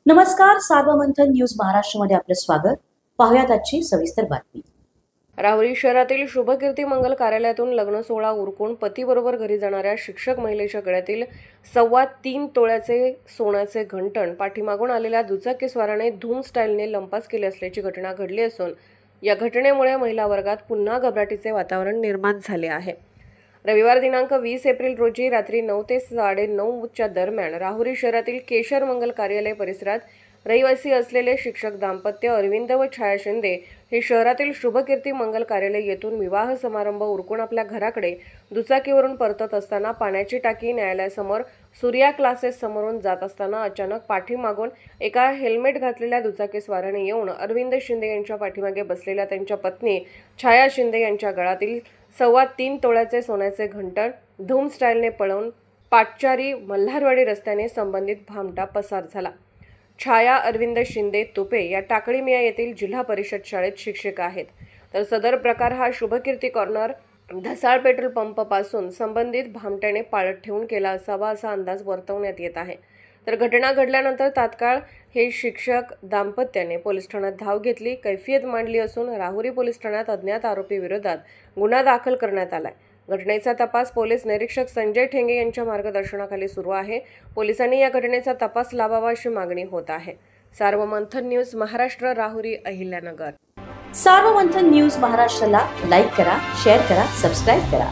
नमस्कार, सार्वमंथन न्यूज महाराष्ट्रमध्ये आपलं स्वागत. पाहुयात आजची सविस्तर बातमी. राहुरी शहरातील शुभकीर्ती मंगल कार्यालयातून लग्न सोहळा उरकून पतीबरोबर घरी जाणाऱ्या शिक्षक महिलेच्या गळ्यातील 3.25 तोळ्याचे सोन्याचे घंटण पाठीमागून आलेल्या दुचाकीस्वाराने धूम स्टाईलने लंपास केले असल्याची घटना घडली असून या घटनेमुळे महिला वर्गात पुन्हा घबराटीचे वातावरण निर्माण झाले आहे. रविवार दिनांक 20 एप्रिल रोजी रात्री 9 ते 9:30च्या दरम्यान राहुरी शहरातील केशर मंगल कार्यालय परिसरात रहिवासी असलेले शिक्षक दाम्पत्य अरविंद व छाया शिंदे हे शहरातील शुभकीर्ती मंगल कार्यालय येथून विवाह समारंभ उरकून आपल्या घराकडे दुचाकीवरून परतत असताना पाण्याची टाकी न्यायालयासमोर सूर्या क्लासेस समोरून जात असताना अचानक पाठीमागून एका हेल्मेट घातलेल्या दुचाकीस्वाराने येऊन अरविंद शिंदे यांच्या पाठीमागे बसलेल्या त्यांच्या पत्नी छाया शिंदे यांच्या गळातील 3.25 तोळ्याचे सोन्याचे घंटण धूम स्टाईलने पळवून पाटचारी मल्हारवाडी रस्त्याने संबंधित भामटा पसार झाला. छाया अरविंद शिंदे तुपे या टाकळीमिया येथील जिल्हा परिषद शाळेत शिक्षिका आहेत. तर सदर प्रकार हा शुभकीर्ती कॉर्नर धसाळ पेट्रोल पंप पासून संबंधित भामट्याने पाळत ठेवून केला असावा असा अंदाज वर्तवण्यात येत आहे. तर घटना घडल्यानंतर तात्काळ हे शिक्षक दाम्पत्याने पोलीस ठाण्यात धाव घेतली, कैफियत मांडली असून राहुरी पोलीस ठाण्यात अज्ञात आरोपी विरोधात गुन्हा दाखल करण्यात आलाय. घटनेचा तपास पोलीस निरीक्षक संजय ठेंगे यांच्या मार्गदर्शनाखाली सुरू आहे. पोलिसांनी या घटनेचा तपास लावावा अशी मागणी होत आहे. सार्वमंथन न्यूज महाराष्ट्र, राहुरी, अहिल्यानगर. सार्वमंथन न्यूज महाराष्ट्राला लाईक करा, शेअर करा, सबस्क्राईब करा.